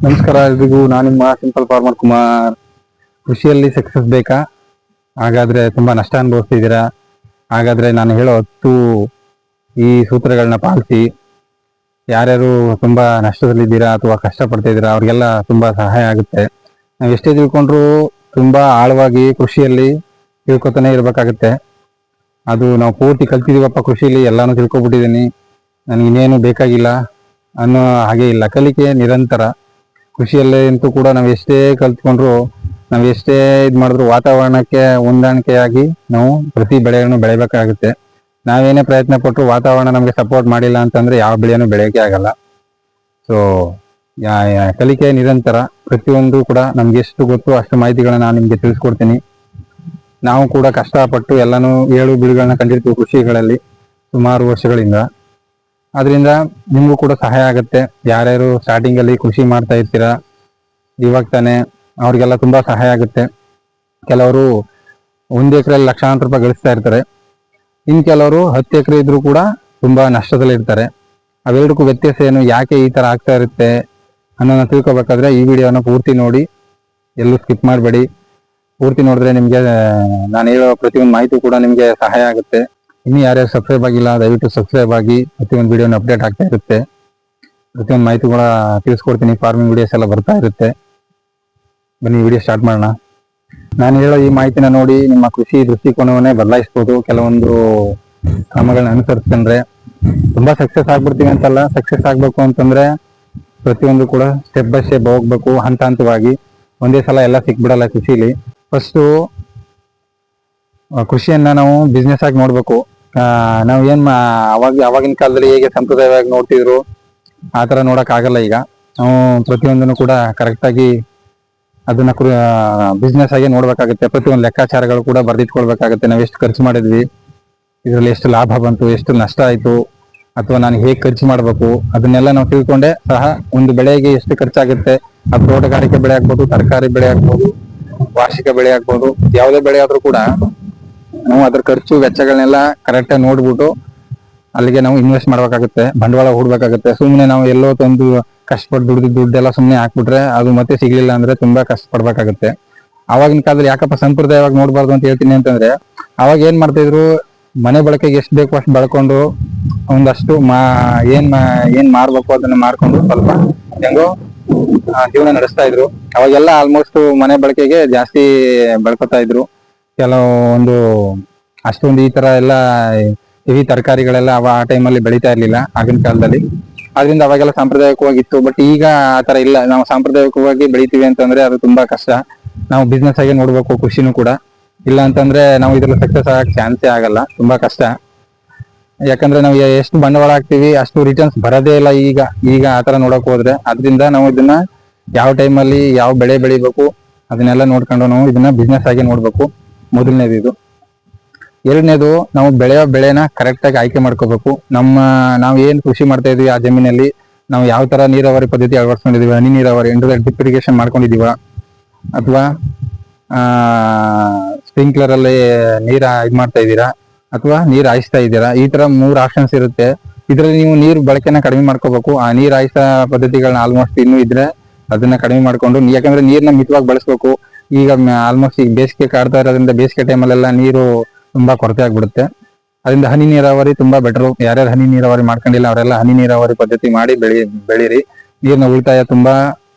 ನಮಸ್ಕಾರ ಎಲ್ರಿಗೂ. ನಾನು ನಿಮ್ಮ ಸಿಂಪಲ್ ಫಾರ್ಮರ್ ಕುಮಾರ್. ಕೃಷಿಯಲ್ಲಿ ಸಕ್ಸಸ್ ಬೇಕಾ? ಹಾಗಾದ್ರೆ ತುಂಬಾ ನಷ್ಟ ಅನುಭವಿಸ್ತಿದ್ದೀರಾ? ಹಾಗಾದ್ರೆ ನಾನು ಹೇಳೋ 10 ಈ ಸೂತ್ರಗಳನ್ನ ಪಾಲಿಸಿ. ಯಾರ್ಯಾರು ತುಂಬಾ ನಷ್ಟದಲ್ಲಿದ್ದೀರಾ ಅಥವಾ ಕಷ್ಟಪಡ್ತಾ ಇದ್ದೀರಾ ಅವ್ರಿಗೆಲ್ಲ ತುಂಬಾ ಸಹಾಯ ಆಗುತ್ತೆ. ನಾವು ಎಷ್ಟೇ ತಿಳ್ಕೊಂಡ್ರು ತುಂಬಾ ಆಳವಾಗಿ ಕೃಷಿಯಲ್ಲಿ ತಿಳ್ಕೊತಾನೆ ಇರ್ಬೇಕಾಗುತ್ತೆ. ಅದು ನಾವು ಪೂರ್ತಿ ಕಲ್ತಿದೀವಪ್ಪ ಕೃಷಿಯಲ್ಲಿ, ಎಲ್ಲಾನು ತಿಳ್ಕೊಬಿಟ್ಟಿದ್ದೀನಿ, ನನಗೆ ಇನ್ನೇನು ಬೇಕಾಗಿಲ್ಲ ಅನ್ನೋ ಹಾಗೆ ಇಲ್ಲ. ಕಲಿಕೆ ನಿರಂತರ. ಕೃಷಿಯಲ್ಲಿ ಅಂತೂ ಕೂಡ ನಾವು ಎಷ್ಟೇ ಕಲ್ತ್ಕೊಂಡ್ರು, ನಾವು ಎಷ್ಟೇ ಇದು ಮಾಡಿದ್ರು ವಾತಾವರಣಕ್ಕೆ ಹೊಂದಾಣಿಕೆಯಾಗಿ ನಾವು ಪ್ರತಿ ಬೆಳೆಯನ್ನು ಬೆಳಿಬೇಕಾಗುತ್ತೆ. ನಾವೇನೇ ಪ್ರಯತ್ನ ಪಟ್ಟರು ವಾತಾವರಣ ನಮಗೆ ಸಪೋರ್ಟ್ ಮಾಡಿಲ್ಲ ಅಂತಂದ್ರೆ ಯಾವ ಬೆಳೆಯನ್ನು ಬೆಳೆಯೋಕೆ ಆಗಲ್ಲ. ಸೊ ಕಲಿಕೆ ನಿರಂತರ. ಪ್ರತಿಯೊಂದು ಕೂಡ ನಮ್ಗೆ ಎಷ್ಟು ಗೊತ್ತು ಅಷ್ಟು ಮಾಹಿತಿಗಳನ್ನ ನಾನು ನಿಮ್ಗೆ ತಿಳಿಸ್ಕೊಡ್ತೀನಿ. ನಾವು ಕೂಡ ಕಷ್ಟಪಟ್ಟು ಎಲ್ಲಾನು ಏಳು ಬೀಳುಗಳನ್ನ ಕಂಡಿರ್ತೀವಿ ಕೃಷಿಗಳಲ್ಲಿ ಸುಮಾರು ವರ್ಷಗಳಿಂದ. ಅದರಿಂದ ನಿಮಗೂ ಕೂಡ ಸಹಾಯ ಆಗುತ್ತೆ. ಯಾರ್ಯಾರು ಸ್ಟಾರ್ಟಿಂಗ್ ಅಲ್ಲಿ ಕೃಷಿ ಮಾಡ್ತಾ ಇರ್ತೀರಾ ಇವಾಗ ತಾನೆ, ಅವ್ರಿಗೆಲ್ಲ ತುಂಬಾ ಸಹಾಯ ಆಗುತ್ತೆ. ಕೆಲವರು 1 ಎಕರೆಯಲ್ಲಿ ಲಕ್ಷಾಂತರ ರೂಪಾಯಿ ಗಳಿಸ್ತಾ ಇರ್ತಾರೆ. ಇನ್ ಕೆಲವರು 10 ಎಕರೆ ಇದ್ರೂ ಕೂಡ ತುಂಬಾ ನಷ್ಟದಲ್ಲಿ ಇರ್ತಾರೆ. ಅವೆರಡಕ್ಕೂ ವ್ಯತ್ಯಾಸ ಏನು, ಯಾಕೆ ಈ ತರ ಆಗ್ತಾ ಇರುತ್ತೆ ಅನ್ನೋದನ್ನ ತಿಳ್ಕೊಬೇಕಾದ್ರೆ ಈ ವಿಡಿಯೋನ ಪೂರ್ತಿ ನೋಡಿ, ಎಲ್ಲೂ ಸ್ಕಿಪ್ ಮಾಡಬೇಡಿ. ಪೂರ್ತಿ ನೋಡಿದ್ರೆ ನಿಮ್ಗೆ ನಾನು ಹೇಳೋ ಪ್ರತಿಯೊಂದು ಮಾಹಿತಿ ಕೂಡ ನಿಮ್ಗೆ ಸಹಾಯ ಆಗುತ್ತೆ. ಇನ್ನು ಯಾರ್ಯಾರು ಸಬ್ಸ್ಕ್ರೈಬ್ ಆಗಿಲ್ಲ ದಯವಿಟ್ಟು ಸಬ್ಸ್ಕ್ರೈಬ್ ಆಗಿ. ಪ್ರತಿಯೊಂದು ವಿಡಿಯೋನ ಅಪ್ಡೇಟ್ ಆಗ್ತಾ ಇರುತ್ತೆ. ಪ್ರತಿಯೊಂದು ಮಾಹಿತಿ ಕೂಡ ತಿಳಿಸ್ಕೊಡ್ತೀನಿ. ಫಾರ್ಮಿಂಗ್ ವಿಡಿಯೋಸ್ ಎಲ್ಲ ಬರ್ತಾ ಇರುತ್ತೆ. ಬನ್ನಿ ವಿಡಿಯೋ ಸ್ಟಾರ್ಟ್ ಮಾಡೋಣ. ನಾನು ಹೇಳೋ ಈ ಮಾಹಿತಿನ ನೋಡಿ ನಿಮ್ಮ ಕೃಷಿ ದೃಷ್ಟಿಕೋನವನ್ನೇ ಬದಲಾಯಿಸ್ಬೋದು. ಕೆಲವೊಂದು ಕ್ರಮಗಳನ್ನ ಅನುಸರಿಸ್ಕೊಂಡ್ರೆ ತುಂಬಾ ಸಕ್ಸಸ್ ಆಗ್ಬಿಡ್ತೀವಿ ಅಂತಲ್ಲ. ಸಕ್ಸಸ್ ಆಗ್ಬೇಕು ಅಂತಂದ್ರೆ ಪ್ರತಿಯೊಂದು ಕೂಡ ಸ್ಟೆಪ್ ಬೈ ಸ್ಟೆಪ್ ಹೋಗ್ಬೇಕು, ಹಂತ ಹಂತವಾಗಿ. ಒಂದೇ ಸಲ ಎಲ್ಲ ಸಿಕ್ಬಿಡಲ್ಲ ಕೃಷಿಲಿ. ಫಸ್ಟು ಕೃಷಿಯನ್ನ ನಾವು ಬಿಸ್ನೆಸ್ ಆಗಿ ನೋಡ್ಬೇಕು. ನಾವು ಅವಾಗಿನ ಕಾಲದಲ್ಲಿ ಹೇಗೆ ಸಂಪ್ರದಾಯವಾಗಿ ನೋಡ್ತಿದ್ರು ಆ ಥರ ನೋಡಕ್ ಆಗಲ್ಲ ಈಗ. ನಾವು ಪ್ರತಿಯೊಂದನ್ನು ಕೂಡ ಕರೆಕ್ಟಾಗಿ ಅದನ್ನ ಬಿಸ್ನೆಸ್ ಆಗಿ ನೋಡ್ಬೇಕಾಗುತ್ತೆ. ಪ್ರತಿಯೊಂದು ಲೆಕ್ಕಾಚಾರಗಳು ಕೂಡ ಬರ್ದಿಟ್ಕೊಳ್ಬೇಕಾಗುತ್ತೆ. ನಾವು ಎಷ್ಟು ಖರ್ಚು ಮಾಡಿದ್ವಿ, ಇದರಲ್ಲಿ ಎಷ್ಟು ಲಾಭ ಬಂತು, ಎಷ್ಟು ನಷ್ಟ ಆಯ್ತು, ಅಥವಾ ನಾನು ಹೇಗೆ ಖರ್ಚು ಮಾಡಬೇಕು, ಅದನ್ನೆಲ್ಲ ನಾವು ತಿಳ್ಕೊಂಡೆ ಸಹ ಒಂದು ಬೆಳೆಗೆ ಎಷ್ಟು ಖರ್ಚಾಗುತ್ತೆ. ಅದು ತೋಟಗಾರಿಕೆ ಬೆಳೆ ಆಗ್ಬೋದು, ತರಕಾರಿ ಬೆಳೆ ಆಗ್ಬೋದು, ವಾರ್ಷಿಕ ಬೆಳೆ ಆಗ್ಬೋದು, ಯಾವುದೇ ಬೆಳೆ ಆದ್ರೂ ಕೂಡ ನಾವು ಅದ್ರ ಖರ್ಚು ವೆಚ್ಚಗಳನ್ನೆಲ್ಲ ಕರೆಕ್ಟಾಗಿ ನೋಡ್ಬಿಟ್ಟು ಅಲ್ಲಿಗೆ ನಾವು ಇನ್ವೆಸ್ಟ್ ಮಾಡ್ಬೇಕಾಗುತ್ತೆ, ಬಂಡವಾಳ ಹೂಡ್ಬೇಕಾಗುತ್ತೆ. ಸುಮ್ಮನೆ ನಾವು ಎಲ್ಲೋ ತಂದು ಕಷ್ಟಪಟ್ಟು ದುಡ್ಡೆಲ್ಲ ಸುಮ್ಮನೆ ಹಾಕ್ಬಿಟ್ರೆ ಅದು ಮತ್ತೆ ಸಿಗ್ಲಿಲ್ಲ ಅಂದ್ರೆ ತುಂಬಾ ಕಷ್ಟಪಡ್ಬೇಕಾಗುತ್ತೆ. ಆವಾಗಿನ ಕಾಲದಲ್ಲಿ ಯಾಕಪ್ಪ ಸಂಪ್ರದಾಯವಾಗಿ ನೋಡ್ಬಾರ್ದು ಅಂತ ಹೇಳ್ತೀನಿ ಅಂತಂದ್ರೆ, ಅವಾಗ ಏನ್ ಮಾಡ್ತಾ ಇದ್ರು, ಮನೆ ಬಳಕೆಗೆ ಎಷ್ಟು ಬೇಕು ಅಷ್ಟು ಬೆಳ್ಕೊಂಡು ಒಂದಷ್ಟು ಏನ್ ಮಾರ್ಬೇಕು ಅದನ್ನ ಮಾರ್ಕೊಂಡು ಸ್ವಲ್ಪ ಹೆಂಗೋ ಜೀವನ ನಡೆಸ್ತಾ ಇದ್ರು. ಅವಾಗೆಲ್ಲ ಆಲ್ಮೋಸ್ಟ್ ಮನೆ ಬಳಕೆಗೆ ಜಾಸ್ತಿ ಬೆಳ್ಕೊತಾ ಇದ್ರು. ಕೆಲವೊಂದು ಅಷ್ಟೊಂದು ಈ ತರ ಎಲ್ಲ ಹೆವಿ ತರಕಾರಿಗಳೆಲ್ಲ ಆ ಟೈಮಲ್ಲಿ ಬೆಳೀತಾ ಇರ್ಲಿಲ್ಲ ಆಗಿನ ಕಾಲದಲ್ಲಿ. ಆದ್ರಿಂದ ಅವಾಗೆಲ್ಲ ಸಾಂಪ್ರದಾಯಿಕವಾಗಿತ್ತು. ಬಟ್ ಈಗ ಆ ತರ ಇಲ್ಲ. ನಾವು ಸಾಂಪ್ರದಾಯಿಕವಾಗಿ ಬೆಳಿತೀವಿ ಅಂತಂದ್ರೆ ಅದು ತುಂಬಾ ಕಷ್ಟ. ನಾವು ಬಿಸ್ನೆಸ್ ಆಗಿ ನೋಡ್ಬೇಕು ಕೃಷಿನೂ ಕೂಡ. ಇಲ್ಲ ಅಂತಂದ್ರೆ ನಾವು ಇದ್ರಲ್ಲಿ ಸಕ್ಸಸ್ ಆಗಕ್ಕೆ ಚಾನ್ಸೇ ಆಗಲ್ಲ, ತುಂಬಾ ಕಷ್ಟ. ಯಾಕಂದ್ರೆ ನಾವು ಎಷ್ಟು ಬಂಡವಾಳ ಹಾಕ್ತಿವಿ ಅಷ್ಟು ರಿಟರ್ನ್ಸ್ ಬರೋದೇ ಇಲ್ಲ ಈಗ ಆತರ ನೋಡಕ್ ಹೋದ್ರೆ. ಅದರಿಂದ ನಾವು ಇದನ್ನ ಯಾವ ಟೈಮಲ್ಲಿ ಯಾವ ಬೆಳೆ ಬೆಳಿಬೇಕು ಅದನ್ನೆಲ್ಲ ನೋಡ್ಕೊಂಡು ನಾವು ಇದನ್ನ ಬಿಸ್ನೆಸ್ ಆಗಿ ನೋಡ್ಬೇಕು. ಮೊದಲನೇದು ಇದು. ಎರಡನೇದು, ನಾವು ಬೆಳೆಯೋ ಬೆಳೆನ ಕರೆಕ್ಟ್ ಆಗಿ ಆಯ್ಕೆ ಮಾಡ್ಕೋಬೇಕು. ನಾವು ಏನ್ ಕೃಷಿ ಮಾಡ್ತಾ ಇದೀವಿ ಆ ಜಮೀನಲ್ಲಿ ನಾವು ಯಾವ ತರ ನೀರಾವರಿ ಪದ್ಧತಿ ಅಳವಡಿಸ್ಕೊಂಡಿದೀವಿ, ಹನಿ ನೀರಾವರಿ ಡ್ರಿಪ್ ಇರಿಗೇಷನ್ ಮಾಡ್ಕೊಂಡಿದೀವ, ಅಥವಾ ಸ್ಪ್ರಿಂಕ್ಲರ್ ಅಲ್ಲಿ ನೀರ್ ಇದು ಮಾಡ್ತಾ ಇದ್ದೀರಾ, ಅಥವಾ ನೀರ್ ಹಾಯಿಸ್ತಾ ಇದ್ದೀರಾ. ಈ ತರ 3 ಆಪ್ಷನ್ಸ್ ಇರುತ್ತೆ. ಇದ್ರಲ್ಲಿ ನೀವು ನೀರು ಬಳಕೆನ ಕಡಿಮೆ ಮಾಡ್ಕೋಬೇಕು. ಆ ನೀರ್ ಹಾಯಿಸೋ ಪದ್ಧತಿಗಳನ್ನ ಆಲ್ಮೋಸ್ಟ್ ಇನ್ನೂ ಇದ್ರೆ ಅದನ್ನ ಕಡಿಮೆ ಮಾಡ್ಕೊಂಡು, ಯಾಕಂದ್ರೆ ನೀರ್ನ ಮಿತವಾಗಿ ಬಳಸ್ಬೇಕು. ಈಗ ಆಲ್ಮೋಸ್ಟ್ ಈಗ ಬೇಸಿಗೆ ಕಾಡ್ತಾ ಇರೋದ್ರಿಂದ ಬೇಸಿಗೆ ಟೈಮಲ್ಲೆಲ್ಲ ನೀರು ತುಂಬಾ ಕೊರತೆ ಆಗ್ಬಿಡುತ್ತೆ. ಅದರಿಂದ ಹನಿ ನೀರಾವರಿ ತುಂಬಾ ಬೆಟರ್. ಯಾರ್ಯಾರು ಹನಿ ನೀರಾವರಿ ಮಾಡ್ಕೊಂಡಿಲ್ಲ ಅವರೆಲ್ಲ ಹನಿ ನೀರಾವರಿ ಪದ್ಧತಿ ಮಾಡಿ ಬೆಳೀರಿ. ನೀರಿನ ಉಳಿತಾಯ ತುಂಬಾ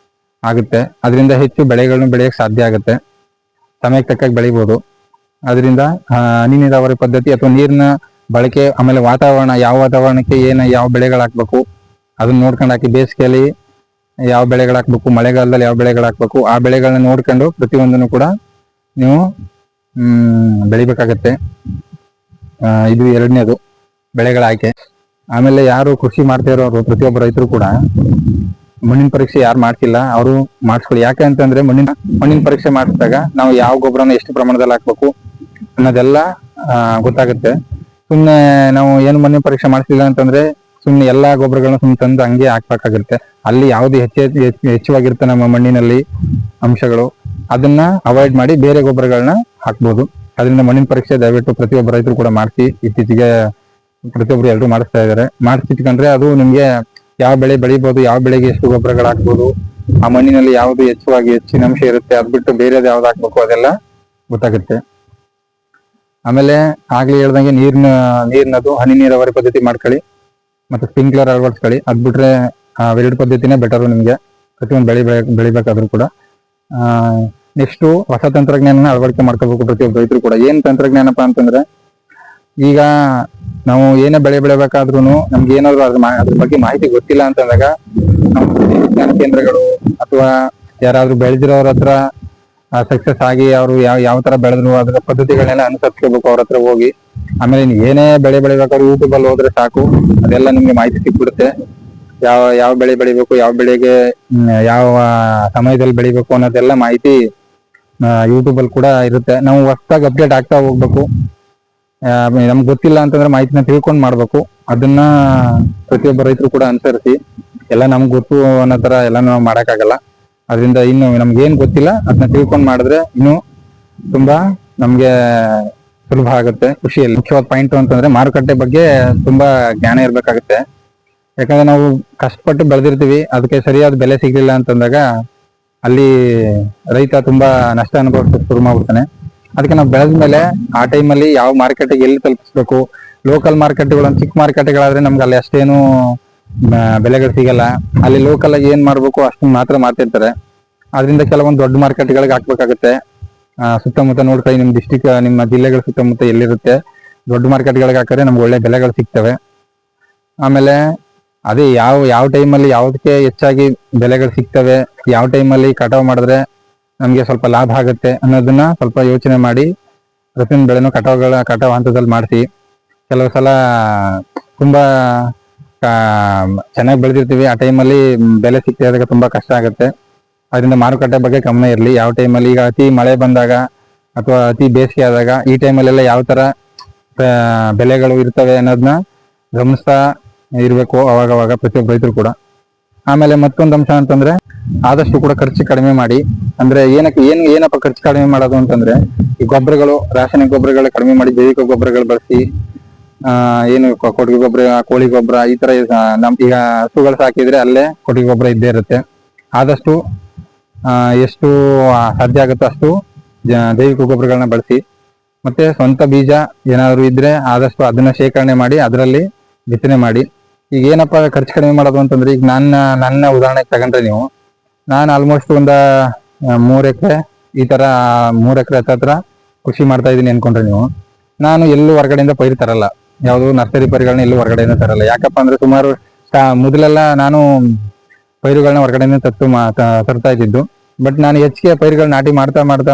ಆಗುತ್ತೆ. ಅದರಿಂದ ಹೆಚ್ಚು ಬೆಳೆಗಳನ್ನು ಬೆಳೆಯಕ್ಕೆ ಸಾಧ್ಯ ಆಗುತ್ತೆ. ಸಮಯಕ್ಕೆ ತಕ್ಕಾಗಿ ಬೆಳಿಬೋದು. ಅದರಿಂದ ಹನಿ ನೀರಾವರಿ ಪದ್ಧತಿ ಅಥವಾ ನೀರಿನ ಬಳಕೆ, ಆಮೇಲೆ ವಾತಾವರಣ, ಯಾವ ವಾತಾವರಣಕ್ಕೆ ಯಾವ ಬೆಳೆಗಳು ಹಾಕ್ಬೇಕು ಅದನ್ನ ನೋಡ್ಕೊಂಡು ಹಾಕಿ. ಬೇಸಿಗೆಯಲ್ಲಿ ಯಾವ ಬೆಳೆಗಳು ಹಾಕ್ಬೇಕು, ಮಳೆಗಾಲದಲ್ಲಿ ಯಾವ ಬೆಳೆಗಳು ಹಾಕ್ಬೇಕು, ಆ ಬೆಳೆಗಳನ್ನ ನೋಡ್ಕೊಂಡು ಪ್ರತಿಯೊಂದನ್ನು ಕೂಡ ನೀವು ಬೆಳಿಬೇಕಾಗತ್ತೆ. ಇದು ಎರಡನೇದು, ಬೆಳೆಗಳ ಆಯ್ಕೆ. ಆಮೇಲೆ ಯಾರು ಕೃಷಿ ಮಾಡ್ತಾ ಇರೋರು ಪ್ರತಿಯೊಬ್ಬ ರೈತರು ಕೂಡ ಮಣ್ಣಿನ ಪರೀಕ್ಷೆ ಯಾರು ಮಾಡ್ತಿಲ್ಲ ಅವರು ಮಾಡಿಸ್ಕೊಳ್ಳಿ. ಯಾಕೆ ಅಂತಂದ್ರೆ ಮಣ್ಣಿನ ಪರೀಕ್ಷೆ ಮಾಡಿಸಿದಾಗ ನಾವು ಯಾವ ಗೊಬ್ಬರನ ಎಷ್ಟು ಪ್ರಮಾಣದಲ್ಲಿ ಹಾಕ್ಬೇಕು ಅನ್ನೋದೆಲ್ಲ ಗೊತ್ತಾಗುತ್ತೆ. ಸುಮ್ಮನೆ ನಾವು ಏನು ಮಣ್ಣಿನ ಪರೀಕ್ಷೆ ಮಾಡಿಸಿಲ್ಲ ಅಂತಂದ್ರೆ ಸುಮ್ಮನೆ ಎಲ್ಲಾ ಗೊಬ್ಬರಗಳನ್ನ ಸುಮ್ಮನೆ ತಂದು ಹಂಗೆ ಹಾಕ್ಬೇಕಾಗುತ್ತೆ. ಅಲ್ಲಿ ಯಾವ್ದು ಹೆಚ್ಚುವಾಗಿರುತ್ತೆ ನಮ್ಮ ಮಣ್ಣಿನಲ್ಲಿ ಅಂಶಗಳು, ಅದನ್ನ ಅವಾಯ್ಡ್ ಮಾಡಿ ಬೇರೆ ಗೊಬ್ಬರಗಳನ್ನ ಹಾಕ್ಬೋದು. ಅದರಿಂದ ಮಣ್ಣಿನ ಪರೀಕ್ಷೆ ದಯವಿಟ್ಟು ಪ್ರತಿಯೊಬ್ಬ ರೈತರು ಕೂಡ ಮಾಡಿಸಿ. ಇತ್ತೀಚೆಗೆ ಪ್ರತಿಯೊಬ್ಬರು ಎಲ್ಲರೂ ಮಾಡಿಸ್ತಾ ಇದ್ದಾರೆ. ಮಾಡಿಸಿಟ್ಕೊಂಡ್ರೆ ಅದು ನಿಮ್ಗೆ ಯಾವ ಬೆಳೆ ಬೆಳಿಬೋದು, ಯಾವ ಬೆಳೆಗೆ ಎಷ್ಟು ಗೊಬ್ಬರಗಳು ಹಾಕ್ಬೋದು, ಆ ಮಣ್ಣಿನಲ್ಲಿ ಯಾವುದು ಹೆಚ್ಚಿನ ಅಂಶ ಇರುತ್ತೆ, ಅದ್ ಬಿಟ್ಟು ಬೇರೆದು ಯಾವ್ದು ಹಾಕ್ಬೇಕು ಅದೆಲ್ಲ ಗೊತ್ತಾಗುತ್ತೆ. ಆಮೇಲೆ ಆಗ್ಲೇ ಹೇಳ್ದಂಗೆ ನೀರಿನದು ಹನಿ ನೀರಾವರಿ ಪದ್ಧತಿ ಮಾಡ್ಕೊಳ್ಳಿ, ಮತ್ತೆ ಸ್ಪ್ರಿಂಕ್ಲರ್ ಅಳವಡಿಸ್ಕೊಳ್ಳಿ. ಅದ್ ಬಿಟ್ರೆ ಅವೆರಡು ಪದ್ಧತಿನೇ ಬೆಟರು ನಿಮ್ಗೆ ಪ್ರತಿಯೊಂದು ಬೆಳಿಬೇಕಾದ್ರೂ ಕೂಡ. ನೆಕ್ಸ್ಟ್ ಹೊಸ ತಂತ್ರಜ್ಞಾನ ಅಳವಡಿಕೆ ಮಾಡ್ಕೋಬೇಕು ಪ್ರತಿಯೊಬ್ಬ ರೈತರು ಕೂಡ. ಏನ್ ತಂತ್ರಜ್ಞಾನಪ್ಪ ಅಂತಂದ್ರೆ, ಈಗ ನಾವು ಏನೇ ಬೆಳೆ ಬೆಳಿಬೇಕಾದ್ರೂ ನಮ್ಗೆ ಏನಾದ್ರು ಅದ್ರ ಬಗ್ಗೆ ಮಾಹಿತಿ ಗೊತ್ತಿಲ್ಲ ಅಂತಂದಾಗ ನಾವು ವಿಜ್ಞಾನ ಕೇಂದ್ರಗಳು ಅಥವಾ ಯಾರಾದ್ರೂ ಬೆಳೆದಿರೋರ ಹತ್ರ ಸಕ್ಸಸ್ ಆಗಿ ಅವರು ಯಾವ ತರ ಬೆಳೆದ್ರು ಅದರ ಪದ್ಧತಿಗಳನ್ನೆಲ್ಲ ಅನುಸರಿಸ್ಕೋಬೇಕು ಅವ್ರ ಹತ್ರ ಹೋಗಿ. ಆಮೇಲೆ ಏನೇ ಬೆಳೆ ಬೆಳಿಬೇಕಾದ್ರೂ ಯೂಟ್ಯೂಬ್ ಅಲ್ಲಿ ಹೋದ್ರೆ ಸಾಕು, ಅದೆಲ್ಲ ನಿಮ್ಗೆ ಮಾಹಿತಿ ಸಿಕ್ಬಿಡುತ್ತೆ. ಯಾವ ಬೆಳೆ ಬೆಳಿಬೇಕು, ಯಾವ ಬೆಳೆಗೆ ಯಾವ ಸಮಯದಲ್ಲಿ ಬೆಳಿಬೇಕು ಅನ್ನೋದೆಲ್ಲ ಮಾಹಿತಿ ಯೂಟ್ಯೂಬ್ ಅಲ್ಲಿ ಕೂಡ ಇರುತ್ತೆ. ನಾವು ಹೊಸದಾಗಿ ಅಪ್ಡೇಟ್ ಆಗ್ತಾ ಹೋಗ್ಬೇಕು. ನಮ್ಗೆ ಗೊತ್ತಿಲ್ಲ ಅಂತಂದ್ರೆ ಮಾಹಿತಿನ ತಿಳ್ಕೊಂಡ್ ಮಾಡ್ಬೇಕು. ಅದನ್ನ ಪ್ರತಿಯೊಬ್ಬ ರೈತರು ಕೂಡ ಅನುಸರಿಸಿ. ಎಲ್ಲ ನಮ್ಗೆ ಗೊತ್ತು ಅನ್ನೋ ತರ ಎಲ್ಲ ನಾವು ಮಾಡಕ್ಕಾಗಲ್ಲ. ಅದರಿಂದ ಇನ್ನು ನಮ್ಗೆ ಏನ್ ಗೊತ್ತಿಲ್ಲ ಅದನ್ನ ತಿಳ್ಕೊಂಡ್ ಮಾಡಿದ್ರೆ ಇನ್ನು ತುಂಬಾ ನಮ್ಗೆ ಸುಲಭ ಆಗುತ್ತೆ ಕೃಷಿಯಲ್ಲಿ. ಮುಖ್ಯವಾದ ಪಾಯಿಂಟ್ ಅಂತಂದ್ರೆ ಮಾರುಕಟ್ಟೆ ಬಗ್ಗೆ ತುಂಬಾ ಜ್ಞಾನ ಇರ್ಬೇಕಾಗುತ್ತೆ. ಯಾಕಂದ್ರೆ ನಾವು ಕಷ್ಟಪಟ್ಟು ಬೆಳೆದಿರ್ತೀವಿ, ಅದಕ್ಕೆ ಸರಿಯಾದ ಬೆಲೆ ಸಿಗ್ಲಿಲ್ಲ ಅಂತಂದಾಗ ಅಲ್ಲಿ ರೈತ ತುಂಬಾ ನಷ್ಟ ಅನುಭವಿಸೋಕೆ ಶುರು ಮಾಡ್ಬಿಡ್ತಾನೆ. ಅದಕ್ಕೆ ನಾವು ಬೆಳೆದ ಮೇಲೆ ಆ ಟೈಮಲ್ಲಿ ಯಾವ ಮಾರ್ಕೆಟ್ಗೆ ಎಲ್ಲಿ ತಲುಪಿಸ್ಬೇಕು, ಲೋಕಲ್ ಮಾರ್ಕೆಟ್ಗಳು, ಚಿಕ್ಕ ಮಾರ್ಕೆಟ್ಗಳಾದ್ರೆ ನಮ್ಗೆ ಅಲ್ಲಿ ಅಷ್ಟೇನು ಬೆಲೆಗಳು ಸಿಗಲ್ಲ. ಅಲ್ಲಿ ಲೋಕಲ್ ಆಗಿ ಏನ್ ಮಾಡ್ಬೇಕು ಅಷ್ಟನ್ನ ಮಾತ್ರ ಮಾಡ್ತಿರ್ತಾರೆ. ಅದರಿಂದ ಕೆಲವೊಂದು ದೊಡ್ಡ ಮಾರ್ಕೆಟ್ಗಳಿಗೆ ಹಾಕ್ಬೇಕಾಗುತ್ತೆ. ಸುತ್ತಮುತ್ತ ನೋಡ್ಕೊಳ್ಳಿ, ನಿಮ್ ಡಿಸ್ಟಿಕ್ ನಿಮ್ಮ ಜಿಲ್ಲೆಗಳ ಸುತ್ತಮುತ್ತ ಎಲ್ಲಿರುತ್ತೆ ದೊಡ್ಡ ಮಾರ್ಕೆಟ್ಗಳಿಗೆ ಹಾಕಿದ್ರೆ ನಮ್ಗೆ ಒಳ್ಳೆ ಬೆಲೆಗಳು ಸಿಗ್ತವೆ. ಆಮೇಲೆ ಅದೇ ಯಾವ ಟೈಮಲ್ಲಿ ಯಾವ್ದಕ್ಕೆ ಹೆಚ್ಚಾಗಿ ಬೆಲೆಗಳು ಸಿಗ್ತವೆ, ಯಾವ ಟೈಮಲ್ಲಿ ಕಟಾವ್ ಮಾಡಿದ್ರೆ ನಮ್ಗೆ ಸ್ವಲ್ಪ ಲಾಭ ಆಗುತ್ತೆ ಅನ್ನೋದನ್ನ ಸ್ವಲ್ಪ ಯೋಚನೆ ಮಾಡಿ ಪ್ರತಿಯೊಂದು ಬೆಳೆನೂ ಕಟಾವ್ ಹಂತದಲ್ಲಿ ಮಾಡಿಸಿ. ಕೆಲವು ಸಲ ತುಂಬಾ ಚೆನ್ನಾಗಿ ಬೆಳೆದಿರ್ತೀವಿ, ಆ ಟೈಮಲ್ಲಿ ಬೆಲೆ ಸಿಕ್ಕಿದಾಗ ತುಂಬಾ ಕಷ್ಟ ಆಗುತ್ತೆ. ಅದರಿಂದ ಮಾರುಕಟ್ಟೆ ಬಗ್ಗೆ ಗಮನ ಇರಲಿ. ಯಾವ ಟೈಮಲ್ಲಿ ಈಗ ಅತಿ ಮಳೆ ಬಂದಾಗ ಅಥವಾ ಅತಿ ಬೇಸಿಗೆ ಆದಾಗ ಈ ಟೈಮಲ್ಲೆಲ್ಲ ಯಾವ ತರ ಬೆಲೆಗಳು ಇರ್ತವೆ ಅನ್ನೋದನ್ನ ಗಮನಿಸ್ತಾ ಇರ್ಬೇಕು ಅವಾಗವಾಗ ಪ್ರತಿಯೊಬ್ಬ ರೈತರು ಕೂಡ. ಆಮೇಲೆ ಮತ್ತೊಂದು ಅಂಶ ಅಂತಂದ್ರೆ, ಆದಷ್ಟು ಕೂಡ ಖರ್ಚು ಕಡಿಮೆ ಮಾಡಿ. ಅಂದ್ರೆ ಏನಪ್ಪ ಖರ್ಚು ಕಡಿಮೆ ಮಾಡೋದು ಅಂತಂದ್ರೆ, ಈ ಗೊಬ್ಬರಗಳು, ರಾಸಾಯನಿಕ ಗೊಬ್ಬರಗಳು ಕಡಿಮೆ ಮಾಡಿ ಜೈವಿಕ ಗೊಬ್ಬರಗಳು ಬಳಸಿ. ಏನು ಕೊಟ್ಟಿಗೆ ಗೊಬ್ಬರ, ಕೋಳಿ ಗೊಬ್ಬರ, ಈ ತರ ಈಗ ಹಸುಗಳು ಸಾಕಿದ್ರೆ ಅಲ್ಲೇ ಕೊಟ್ಟಿಗೆ ಗೊಬ್ಬರ ಇದ್ದೇ ಇರುತ್ತೆ. ಆದಷ್ಟು ಎಷ್ಟು ಸಾಧ್ಯ ಆಗುತ್ತೋ ಅಷ್ಟು ಜೈವಿಕ ಗೊಬ್ಬರಗಳನ್ನ ಬಳಸಿ. ಮತ್ತೆ ಸ್ವಂತ ಬೀಜ ಏನಾದ್ರು ಇದ್ರೆ ಆದಷ್ಟು ಅದನ್ನ ಶೇಖರಣೆ ಮಾಡಿ ಅದರಲ್ಲಿ ಬಿತ್ತನೆ ಮಾಡಿ. ಈಗ ಏನಪ್ಪಾ ಖರ್ಚು ಕಡಿಮೆ ಮಾಡೋದು ಅಂತಂದ್ರೆ, ಈಗ ನನ್ನ ಉದಾಹರಣೆಗೆ ತಗೊಂಡ್ರೆ ನೀವು, ನಾನು ಆಲ್ಮೋಸ್ಟ್ ಒಂದ 3 ಎಕರೆ ಈ ತರ 3 ಎಕರೆ ಹತ್ರ ಕೃಷಿ ಮಾಡ್ತಾ ಇದೀನಿ ಅನ್ಕೊಂಡ್ರೆ ನೀವು, ನಾನು ಎಲ್ಲೂ ಹೊರಗಡೆಯಿಂದ ಪೈರು ತರಲ್ಲ. ಯಾವುದು ನರ್ಸರಿ ಪೈರುಗಳನ್ನ ಎಲ್ಲೂ ಹೊರಗಡೆಯಿಂದ ತರಲ್ಲ. ಯಾಕಪ್ಪ ಅಂದ್ರೆ ಸುಮಾರು ಮೊದಲೆಲ್ಲ ನಾನು ಪೈರುಗಳನ್ನ ಹೊರಗಡೆಯಿಂದ ತರ್ತಾ ಇದ್ದಿದ್ದು. ಬಟ್ ನಾನು ಹೆಚ್ಚಿಗೆ ಪೈರುಗಳನ್ನ ನಾಟಿ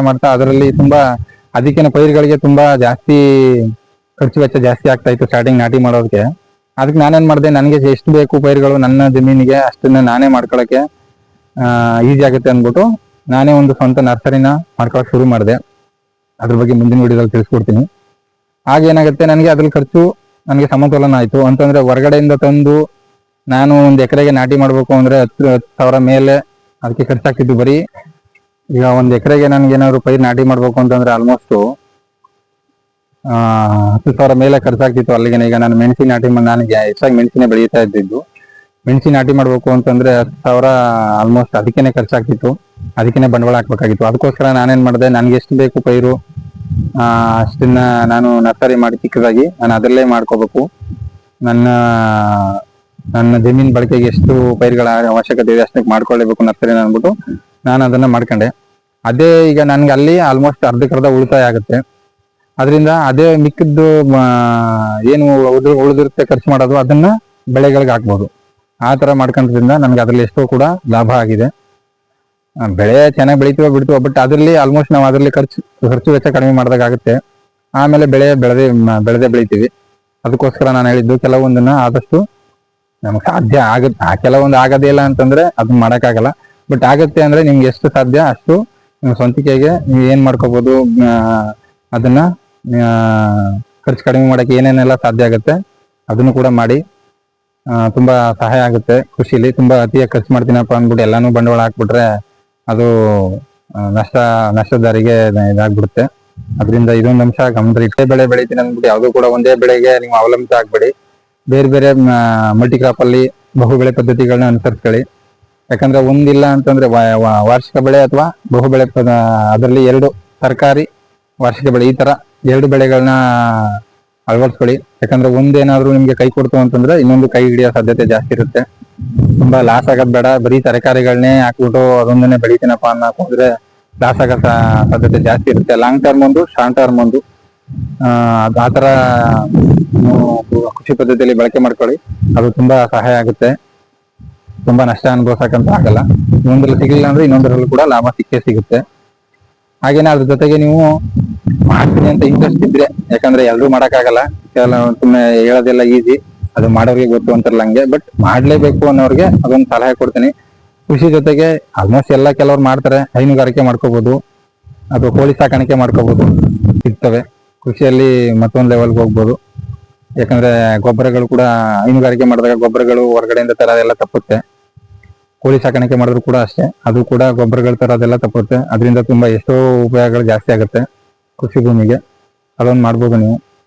ಮಾಡ್ತಾ ಅದರಲ್ಲಿ ತುಂಬಾ ಅದಕ್ಕಿನ ಪೈರುಗಳಿಗೆ ತುಂಬಾ ಜಾಸ್ತಿ ಖರ್ಚು ವೆಚ್ಚ ಜಾಸ್ತಿ ಆಗ್ತಾ ಇತ್ತು ಸ್ಟಾರ್ಟಿಂಗ್ ನಾಟಿ ಮಾಡೋದಕ್ಕೆ. ಅದಕ್ಕೆ ನಾನೇನ್ ಮಾಡಿದೆ, ನನಗೆ ಎಷ್ಟು ಬೇಕು ಪೈರುಗಳು ನನ್ನ ಜಮೀನಿಗೆ ಅಷ್ಟನ್ನ ನಾನೇ ಮಾಡ್ಕೊಳಕ್ಕೆ ಈಸಿ ಆಗುತ್ತೆ ಅಂದ್ಬಿಟ್ಟು ನಾನೇ ಒಂದು ಸ್ವಂತ ನರ್ಸರಿನ ಮಾಡ್ಕೊಳಕ್ ಶುರು ಮಾಡಿದೆ. ಅದ್ರ ಬಗ್ಗೆ ಮುಂದಿನ ವಿಡಿಯೋದಲ್ಲಿ ತಿಳಿಸ್ಕೊಡ್ತೀನಿ. ಆಗೇನಾಗುತ್ತೆ, ನನಗೆ ಅದ್ರಲ್ಲಿ ಖರ್ಚು ನನಗೆ ಸಮತೋಲನ ಆಯ್ತು. ಅಂತಂದ್ರೆ ಹೊರಗಡೆಯಿಂದ ತಂದು ನಾನು ಒಂದು ಎಕರೆಗೆ ನಾಟಿ ಮಾಡ್ಬೇಕು ಅಂದ್ರೆ 10,000 ಮೇಲೆ ಅದಕ್ಕೆ ಖರ್ಚಾಗ್ತಿದ್ದು ಬರೀ. ಈಗ ಒಂದು ಎಕರೆಗೆ ನನ್ಗೆ ಏನಾದ್ರು ಪೈರು ನಾಟಿ ಮಾಡ್ಬೇಕು ಅಂತಂದ್ರೆ ಆಲ್ಮೋಸ್ಟ್ 10,000 ಮೇಲೆ ಖರ್ಚಾಗ್ತಿತ್ತು ಅಲ್ಲಿಗೆ. ಈಗ ನಾನು ಮೆಣಸಿನ ನಾಟಿ ನನಗೆ ಹೆಚ್ಚಾಗಿ ಮೆಣಸಿನ ಬೆಳೀತಾ ಇದ್ದಿದ್ದು. ಮೆಣಸಿನ ನಾಟಿ ಮಾಡ್ಬೇಕು ಅಂತಂದ್ರೆ 10,000 ಆಲ್ಮೋಸ್ಟ್ ಅದಕ್ಕೇನೆ ಖರ್ಚಾಗ್ತಿತ್ತು, ಅದಕ್ಕೇನೆ ಬಂಡವಾಳ ಹಾಕ್ಬೇಕಾಗಿತ್ತು. ಅದಕ್ಕೋಸ್ಕರ ನಾನೇನ್ ಮಾಡಿದೆ, ನನ್ಗೆ ಎಷ್ಟು ಬೇಕು ಪೈರು ಅಷ್ಟನ್ನ ನಾನು ನರ್ಸರಿ ಮಾಡಿ ಚಿಕ್ಕದಾಗಿ ನಾನು ಅದರಲ್ಲೇ ಮಾಡ್ಕೋಬೇಕು. ನನ್ನ ಜಮೀನ್ ಬಳಕೆಗೆ ಎಷ್ಟು ಪೈರುಗಳ ಅವಶ್ಯಕತೆ ಇದೆ ಅಷ್ಟಕ್ಕೆ ಮಾಡ್ಕೊಳ್ಳೇಬೇಕು ನರ್ಸರಿನ ಅಂದ್ಬಿಟ್ಟು ನಾನು ಅದನ್ನ ಮಾಡ್ಕೊಂಡೆ. ಅದೇ ಈಗ ನನ್ಗೆ ಅಲ್ಲಿ ಆಲ್ಮೋಸ್ಟ್ ಅರ್ಧಕ್ಕರ್ಧ ಉಳಿತಾಯ ಆಗುತ್ತೆ. ಅದರಿಂದ ಅದೇ ಮಿಕ್ಕಿದ್ದು ಏನು ಉಳಿದಿರುತ್ತೆ ಖರ್ಚು ಮಾಡೋದು ಅದನ್ನ ಬೆಳೆಗಳಿಗೆ ಹಾಕ್ಬೋದು. ಆ ತರ ಮಾಡ್ಕೊಂಡ್ರಿಂದ ನನ್ಗೆ ಅದ್ರಲ್ಲಿ ಎಷ್ಟೋ ಕೂಡ ಲಾಭ ಆಗಿದೆ. ಬೆಳೆ ಚೆನ್ನಾಗಿ ಬೆಳಿತೀವೋ ಬಿಡ್ತೀವೋ, ಬಟ್ ಅದರಲ್ಲಿ ಆಲ್ಮೋಸ್ಟ್ ನಾವು ಅದರಲ್ಲಿ ಖರ್ಚು ವೆಚ್ಚ ಕಡಿಮೆ ಮಾಡಿದಾಗ ಆಗುತ್ತೆ. ಆಮೇಲೆ ಬೆಳೆದೇ ಬೆಳಿತೀವಿ. ಅದಕ್ಕೋಸ್ಕರ ನಾನು ಹೇಳಿದ್ದು ಕೆಲವೊಂದನ್ನ ಆದಷ್ಟು ನಮ್ಗೆ ಸಾಧ್ಯ ಆಗುತ್ತೆ. ಕೆಲವೊಂದು ಆಗೋದೇ ಇಲ್ಲ ಅಂತಂದ್ರೆ ಅದನ್ನ ಮಾಡೋಕ್ಕಾಗಲ್ಲ. ಬಟ್ ಆಗುತ್ತೆ ಅಂದ್ರೆ ನಿಮ್ಗೆ ಎಷ್ಟು ಸಾಧ್ಯ ಅಷ್ಟು ನಿಮ್ಮ ಸ್ವಂತಿಕೆಗೆ ನೀವು ಏನ್ ಮಾಡ್ಕೋಬಹುದು, ಅದನ್ನ ಖರ್ಚು ಕಡಿಮೆ ಮಾಡಕ್ಕೆ ಏನೇನೆಲ್ಲ ಸಾಧ್ಯ ಆಗುತ್ತೆ ಅದನ್ನು ಕೂಡ ಮಾಡಿ. ತುಂಬಾ ಸಹಾಯ ಆಗುತ್ತೆ ಕೃಷಿಲಿ. ತುಂಬಾ ಅತಿಯಾಗಿ ಖರ್ಚು ಮಾಡ್ತೀನಪ್ಪ ಅಂದ್ಬಿಟ್ಟು ಎಲ್ಲಾನು ಬಂಡವಾಳ ಹಾಕ್ಬಿಟ್ರೆ ಅದು ನಷ್ಟದ ದಾರಿಗೆ ಇದಾಗ್ಬಿಡುತ್ತೆ. ಅದರಿಂದ ಇದೊಂದು ಅಂಶ ಗಮನದಲ್ಲಿ ಇಟ್ಟೇ ಬೆಳೆ ಬೆಳಿತೀನಿ ಅಂದ್ಬಿಟ್ಟು ಯಾವುದು ಕೂಡ ಒಂದೇ ಬೆಳೆಗೆ ನೀವು ಅವಲಂಬಿತ ಆಗ್ಬೇಡಿ. ಬೇರೆ ಬೇರೆ ಮಲ್ಟಿ ಕ್ರಾಪ್ ಅಲ್ಲಿ ಬಹು ಬೆಳೆ ಪದ್ಧತಿಗಳನ್ನ ಅನುಸರಿಸ್ಕೊಳ್ಳಿ. ಯಾಕಂದ್ರೆ ಒಂದಿಲ್ಲ ಅಂತಂದ್ರೆ ವಾರ್ಷಿಕ ಬೆಳೆ ಅಥವಾ ಬಹು ಬೆಳೆ ಅದರಲ್ಲಿ ಎರಡು ತರಕಾರಿ, ವಾರ್ಷಿಕ ಬೆಳೆ, ಈ ತರ ಎರಡು ಬೆಳೆಗಳನ್ನ ಅಳವಡಿಸ್ಕೊಳ್ಳಿ. ಯಾಕಂದ್ರೆ ಒಂದೇನಾದ್ರೂ ನಿಮ್ಗೆ ಕೈ ಕೊಡ್ತು ಅಂತಂದ್ರೆ ಇನ್ನೊಂದು ಕೈ ಹಿಡಿಯೋ ಸಾಧ್ಯತೆ ಜಾಸ್ತಿ ಇರುತ್ತೆ. ತುಂಬಾ ಲಾಸ್ ಆಗೋದ್ ಬೇಡ. ಬರೀ ತರಕಾರಿಗಳನ್ನೇ ಹಾಕ್ಬಿಟ್ಟು ಅದೊಂದನ್ನೇ ಬೆಳಿತೀನಪ್ಪ ಅನ್ನಕ್ ಹೋದ್ರೆ ಲಾಸ್ ಆಗೋ ಸಾಧ್ಯತೆ ಜಾಸ್ತಿ ಇರುತ್ತೆ. ಲಾಂಗ್ ಟರ್ಮ್ ಒಂದು, ಶಾರ್ಟ್ ಟರ್ಮ್ ಒಂದು, ಆ ತರ ಕೃಷಿ ಪದ್ಧತಿಯಲ್ಲಿ ಬಳಕೆ ಮಾಡ್ಕೊಳ್ಳಿ. ಅದು ತುಂಬಾ ಸಹಾಯ ಆಗುತ್ತೆ. ತುಂಬಾ ನಷ್ಟ ಅನುಭವಿಸಕ್ಕಂತ ಆಗಲ್ಲ. ಇನ್ನೊಂದ್ರಲ್ಲಿ ಸಿಗಲಿಲ್ಲ ಅಂದ್ರೆ ಇನ್ನೊಂದರಲ್ಲೂ ಕೂಡ ಲಾಭ ಸಿಕ್ಕೇ ಸಿಗುತ್ತೆ. ಹಾಗೇನೆ ಅದ್ರ ಜೊತೆಗೆ ನೀವು ಮಾಡ್ತೀನಿ ಅಂತ ಇಂಟ್ರೆಸ್ಟ್ ಇದ್ರೆ, ಯಾಕಂದ್ರೆ ಎಲ್ರೂ ಮಾಡಕ್ಕಾಗಲ್ಲ, ಸುಮ್ಮನೆ ಹೇಳೋದೆಲ್ಲ ಈಸಿ, ಅದು ಮಾಡೋರಿಗೆ ಗೊತ್ತು ಅಂತಾರಲ್ಲ ಹಂಗೆ. ಬಟ್ ಮಾಡ್ಲೇಬೇಕು ಅನ್ನೋರಿಗೆ ಅದೊಂದು ಸಲಹೆ ಕೊಡ್ತೀನಿ. ಕೃಷಿ ಜೊತೆಗೆ ಆಲ್ಮೋಸ್ಟ್ ಎಲ್ಲ ಕೆಲವ್ರು ಮಾಡ್ತಾರೆ. ಹೈನುಗಾರಿಕೆ ಮಾಡ್ಕೋಬಹುದು ಅಥವಾ ಕೋಳಿ ಸಾಕಾಣಿಕೆ ಮಾಡ್ಕೋಬಹುದು, ಸಿಗ್ತವೆ. ಕೃಷಿಯಲ್ಲಿ ಮತ್ತೊಂದು ಲೆವೆಲ್ಗೆ ಹೋಗ್ಬೋದು. ಯಾಕಂದ್ರೆ ಗೊಬ್ಬರಗಳು ಕೂಡ, ಹೈನುಗಾರಿಕೆ ಮಾಡಿದಾಗ ಗೊಬ್ಬರಗಳು ಹೊರಗಡೆಯಿಂದ ತರೋದೆಲ್ಲ ತಪ್ಪುತ್ತೆ. ಕೋಳಿ ಸಾಕಾಣಿಕೆ ಮಾಡಿದ್ರು ಕೂಡ ಅಷ್ಟೇ, ಅದು ಕೂಡ ಗೊಬ್ಬರಗಳ ತರೋದೆಲ್ಲ ತಪ್ಪುತ್ತೆ. ಅದರಿಂದ ತುಂಬಾ ಎಷ್ಟೋ ಉಪಯೋಗಗಳು ಜಾಸ್ತಿ ಆಗುತ್ತೆ ಕೃಷಿ ಭೂಮಿಗೆ. ಅದೊಂದು ಮಾಡ್ಬೋದು ನೀವು.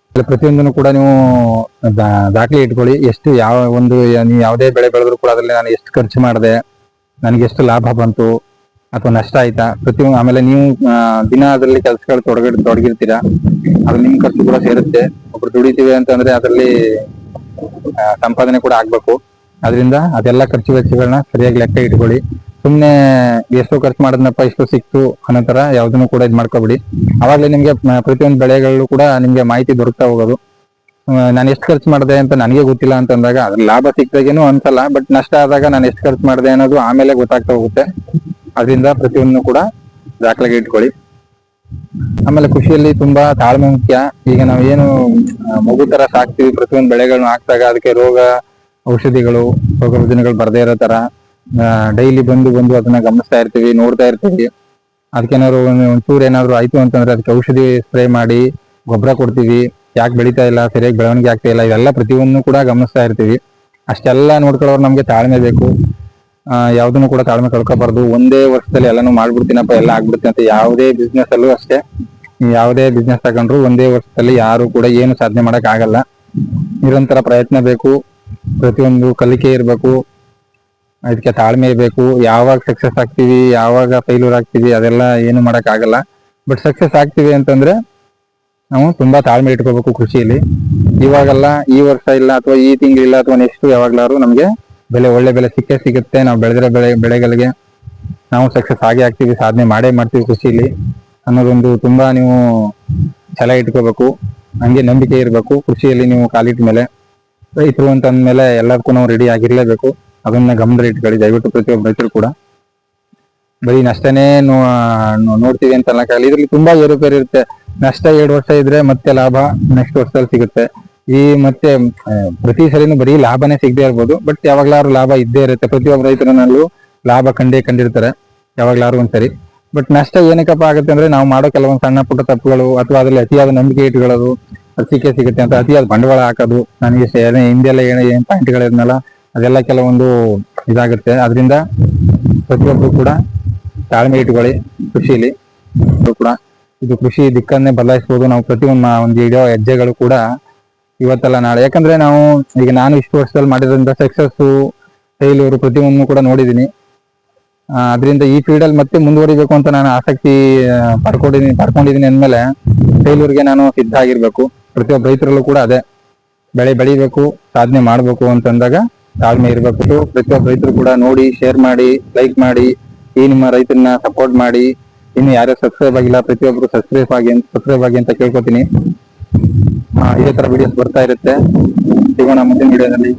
ಪ್ರತಿಯೊಂದನ್ನು ಕೂಡ ನೀವು ದಾಖಲೆ ಇಟ್ಕೊಳ್ಳಿ. ಎಷ್ಟು ಯಾವ ಒಂದು ನೀವು ಯಾವುದೇ ಬೆಳೆ ಬೆಳೆದ್ರು ಕೂಡ ಅದರಲ್ಲಿ ನಾನು ಎಷ್ಟು ಖರ್ಚು ಮಾಡಿದೆ, ನನಗೆ ಎಷ್ಟು ಲಾಭ ಬಂತು ಅಥವಾ ನಷ್ಟ ಆಯ್ತಾ, ಪ್ರತಿಯೊಂದು. ಆಮೇಲೆ ನೀವು ದಿನ ಅದರಲ್ಲಿ ಕೆಲಸಗಳು ತೊಡಗಿರ್ತೀರಾ, ಅದು ನಿಮ್ ಖರ್ಚು ಕೂಡ ಸೇರುತ್ತೆ. ಒಬ್ರು ದುಡಿತೀವಿ ಅಂತಂದ್ರೆ ಅದರಲ್ಲಿ ಸಂಪಾದನೆ ಕೂಡ ಆಗ್ಬೇಕು. ಅದರಿಂದ ಅದೆಲ್ಲ ಖರ್ಚು ವೆಚ್ಚಗಳನ್ನ ಸರಿಯಾಗಿ ಲೆಕ್ಕ ಇಟ್ಕೊಳ್ಳಿ. ಸುಮ್ನೆ ಎಷ್ಟು ಖರ್ಚು ಮಾಡಿದ್ನಪ್ಪ ಇಷ್ಟು ಸಿಕ್ತು ಅನ್ನೋ ತರ ಯಾವ್ದನ್ನು ಕೂಡ ಇದ್ ಮಾಡ್ಕೊಬಿಡಿ. ಅವಾಗಲೇ ನಿಮ್ಗೆ ಪ್ರತಿಯೊಂದು ಬೆಳೆಗಳು ಕೂಡ ನಿಮ್ಗೆ ಮಾಹಿತಿ ದೊರಕ್ತಾ ಹೋಗೋದು. ನಾನು ಎಷ್ಟು ಖರ್ಚು ಮಾಡಿದೆ ಅಂತ ನನಗೆ ಗೊತ್ತಿಲ್ಲ ಅಂತಂದಾಗ ಅದ್ರ ಲಾಭ ಸಿಕ್ದಾಗೇನು ಅನ್ಸಲ್ಲ, ಬಟ್ ನಷ್ಟ ಆದಾಗ ನಾನು ಎಷ್ಟು ಖರ್ಚು ಮಾಡಿದೆ ಅನ್ನೋದು ಆಮೇಲೆ ಗೊತ್ತಾಗ್ತಾ ಹೋಗುತ್ತೆ. ಅದರಿಂದ ಪ್ರತಿಯೊಂದನ್ನು ಕೂಡ ದಾಖಲೆಗೆ ಇಟ್ಕೊಳ್ಳಿ. ಆಮೇಲೆ ಕೃಷಿಯಲ್ಲಿ ತುಂಬಾ ತಾಳ್ಮೆ ಮುಖ್ಯ. ಈಗ ನಾವು ಏನು ಮಗು ತರ ಸಾಕ್ತಿವಿ, ಪ್ರತಿಯೊಂದು ಬೆಳೆಗಳನ್ನ ಹಾಕ್ದಾಗ ಅದಕ್ಕೆ ರೋಗ ಔಷಧಿಗಳು, ರೋಗ ರುಜಿನಗಳು ಬರದೇ ಇರೋ ತರ ಡೈಲಿ ಬಂದು ಅದನ್ನ ಗಮನಿಸ್ತಾ ಇರ್ತೀವಿ, ನೋಡ್ತಾ ಇರ್ತೀವಿ. ಅದಕ್ಕೇನಾದ್ರು ಒಂಚೂರು ಏನಾದ್ರು ಆಯ್ತು ಅಂತಂದ್ರೆ ಅದಕ್ಕೆ ಔಷಧಿ ಸ್ಪ್ರೇ ಮಾಡಿ ಗೊಬ್ಬರ ಕೊಡ್ತೀವಿ. ಯಾಕೆ ಬೆಳೀತಾ ಇಲ್ಲ, ಸರಿಯಾಗಿ ಬೆಳವಣಿಗೆ ಆಗ್ತಾ ಇಲ್ಲ, ಇವೆಲ್ಲ ಪ್ರತಿಯೊಂದು ಕೂಡ ಗಮನಿಸ್ತಾ ಇರ್ತೀವಿ. ಅಷ್ಟೆಲ್ಲ ನೋಡ್ಕೊಳ್ಳೋರು ನಮ್ಗೆ ತಾಳ್ಮೆ ಬೇಕು. ಯಾವ್ದನ್ನು ಕೂಡ ತಾಳ್ಮೆ ಕಳ್ಕೊಬಾರ್ದು. ಒಂದೇ ವರ್ಷದಲ್ಲಿ ಎಲ್ಲಾನು ಮಾಡ್ಬಿಡ್ತೀನಪ್ಪ, ಎಲ್ಲ ಆಗ್ಬಿಡುತ್ತೆ ಅಂತ ಯಾವುದೇ ಬಿಸ್ನೆಸ್ ಅಲ್ಲೂ ಅಷ್ಟೇ. ಯಾವುದೇ ಬಿಸ್ನೆಸ್ ತಗೊಂಡ್ರು ಒಂದೇ ವರ್ಷದಲ್ಲಿ ಯಾರು ಕೂಡ ಏನು ಸಾಧನೆ ಮಾಡಕ್ ಆಗಲ್ಲ. ನಿರಂತರ ಪ್ರಯತ್ನ ಬೇಕು, ಪ್ರತಿಯೊಂದು ಕಲಿಕೆ ಇರಬೇಕು, ಅದಕ್ಕೆ ತಾಳ್ಮೆ ಬೇಕು. ಯಾವಾಗ ಸಕ್ಸಸ್ ಆಗ್ತೀವಿ, ಯಾವಾಗ ಫೇಲ್ಯೂರ್ ಆಗ್ತೀವಿ, ಅದೆಲ್ಲ ಏನು ಮಾಡಕ್ ಆಗಲ್ಲ. ಬಟ್ ಸಕ್ಸಸ್ ಆಗ್ತೀವಿ ಅಂತಂದ್ರೆ ನಾವು ತುಂಬಾ ತಾಳ್ಮೆ ಇಟ್ಕೋಬೇಕು ಕೃಷಿಯಲ್ಲಿ. ಇವಾಗೆಲ್ಲ ಈ ವರ್ಷ ಇಲ್ಲ ಅಥವಾ ಈ ತಿಂಗಳಿಲ್ಲ ಅಥವಾ ನೆಕ್ಸ್ಟ್ ಯಾವಾಗ್ಲಾದ್ರು ನಮ್ಗೆ ಒಳ್ಳೆ ಬೆಲೆ ಸಿಕ್ಕೇ ಸಿಗುತ್ತೆ. ನಾವು ಬೆಳೆದಿರೋ ಬೆಳೆಗಳಿಗೆ ನಾವು ಸಕ್ಸಸ್ ಆಗೇ ಆಗ್ತೀವಿ, ಸಾಧನೆ ಮಾಡೇ ಮಾಡ್ತೀವಿ ಕೃಷಿಲಿ ಅನ್ನೋದೊಂದು ತುಂಬಾ ನೀವು ಛಲ ಇಟ್ಕೋಬೇಕು. ಹಂಗೆ ನಂಬಿಕೆ ಇರಬೇಕು. ಕೃಷಿಯಲ್ಲಿ ನೀವು ಕಾಲಿಟ್ಟ ಮೇಲೆ, ರೈತರು ಅಂತ ಅಂದ್ಮೇಲೆ ಎಲ್ಲದಕ್ಕೂ ನಾವು ರೆಡಿ ಆಗಿರ್ಲೇಬೇಕು. ಅದನ್ನ ಗಮನದಲ್ಲಿ ಇಟ್ಕೊಳ್ಳಿ ದಯವಿಟ್ಟು ಪ್ರತಿಯೊಬ್ಬ ರೈತರು ಕೂಡ. ಬರೀ ನಷ್ಟನೇ ನೋಡ್ತೀವಿ ಅಂತ ಅನ್ನಕ್ಕಾಗಲ್ಲ. ಇದ್ರಲ್ಲಿ ತುಂಬಾ ಏರುಪೇರು ಇರುತ್ತೆ. ನಷ್ಟ 2 ವರ್ಷ ಇದ್ರೆ ಮತ್ತೆ ಲಾಭ ನೆಕ್ಸ್ಟ್ ವರ್ಷದಲ್ಲಿ ಸಿಗುತ್ತೆ. ಈ ಮತ್ತೆ ಪ್ರತಿ ಸಲಿನೂ ಬರೀ ಲಾಭನೇ ಸಿಗದೆ ಇರ್ಬೋದು, ಬಟ್ ಯಾವಾಗ್ಲಾರು ಲಾಭ ಇದ್ದೇ ಇರುತ್ತೆ. ಪ್ರತಿಯೊಬ್ಬ ರೈತರಲ್ಲೂ ಲಾಭ ಕಂಡಿರ್ತಾರೆ ಯಾವಾಗ್ಲಾರು ಒಂದ್ಸರಿ. ಬಟ್ ನಷ್ಟ ಏನಕ್ಕಪ್ಪ ಆಗುತ್ತೆ ಅಂದ್ರೆ ನಾವು ಮಾಡೋ ಕೆಲವೊಂದು ಸಣ್ಣ ಪುಟ್ಟ ತಪ್ಪುಗಳು ಅಥವಾ ಅದ್ರಲ್ಲಿ ಅತಿಯಾದ ನಂಬಿಕೆ ಇಟ್ಕೊಳ್ಳೋದು, ಅದು ಸಿಗುತ್ತೆ ಅಂತ ಅತಿಯಾದ ಬಂಡವಾಳ ಹಾಕೋದು, ನನಗೆ ಹಿಂದೆಲ್ಲ ಏನ್ ಪಾಯಿಂಟ್ಗಳಿದ್ನಲ್ಲ ಅದೆಲ್ಲ ಕೆಲವೊಂದು ಇದಾಗುತ್ತೆ. ಅದರಿಂದ ಪ್ರತಿಯೊಬ್ಬರು ಕೂಡ ತಾಳ್ಮೆ ಇಟ್ಕೊಳ್ಳಿ ಕೃಷಿಲಿ ಕೂಡ. ಇದು ಕೃಷಿ ದಿಕ್ಕನ್ನೇ ಬದಲಾಯಿಸಬಹುದು. ನಾವು ಪ್ರತಿಯೊಂದು ಇಡೋ ಹೆಜ್ಜೆಗಳು ಕೂಡ ಇವತ್ತಲ್ಲ ನಾಳೆ. ಯಾಕಂದ್ರೆ ನಾನು ಇಷ್ಟು ವರ್ಷದಲ್ಲಿ ಮಾಡಿರೋದ್ರಿಂದ ಸಕ್ಸಸ್, ಫೇಲ್ಯೂರ್ ಪ್ರತಿಯೊಂದು ಕೂಡ ನೋಡಿದೀನಿ. ಅದರಿಂದ ಈ ಫೀಲ್ಡ್ ಅಲ್ಲಿ ಮತ್ತೆ ಮುಂದುವರಿಬೇಕು ಅಂತ ನಾನು ಆಸಕ್ತಿ ಪಡ್ಕೊಂಡಿದ್ದೀನಿ ಅಂದ್ಮೇಲೆ ಫೇಲ್ಯೂರ್ಗೆ ನಾನು ಸಿದ್ಧ ಆಗಿರ್ಬೇಕು. ಪ್ರತಿಯೊಬ್ಬ ರೈತರಲ್ಲೂ ಕೂಡ ಅದೇ, ಬೆಳೆ ಬೆಳಿಬೇಕು, ಸಾಧನೆ ಮಾಡ್ಬೇಕು ಅಂತಂದಾಗ ತಾಳ್ಮೆ ಇರಬೇಕು. ಪ್ರತಿಯೊಬ್ಬ ರೈತರು ಕೂಡ ನೋಡಿ, ಶೇರ್ ಮಾಡಿ, ಲೈಕ್ ಮಾಡಿ, ಈ ನಿಮ್ಮ ರೈತರನ್ನ ಸಪೋರ್ಟ್ ಮಾಡಿ. ಇನ್ನು ಯಾರು ಸಬ್ಸ್ಕ್ರೈಬ್ ಆಗಿಲ್ಲ ಪ್ರತಿಯೊಬ್ಬರು ಸಬ್ಸ್ಕ್ರೈಬ್ ಆಗಿ ಅಂತ ಕೇಳ್ಕೊತೀನಿ. ಇದೇ ತರ ವಿಡಿಯೋಸ್ ಬರ್ತಾ ಇರುತ್ತೆ. ಸಿಗೋಣ ಮುಂದಿನ ವಿಡಿಯೋದಲ್ಲಿ.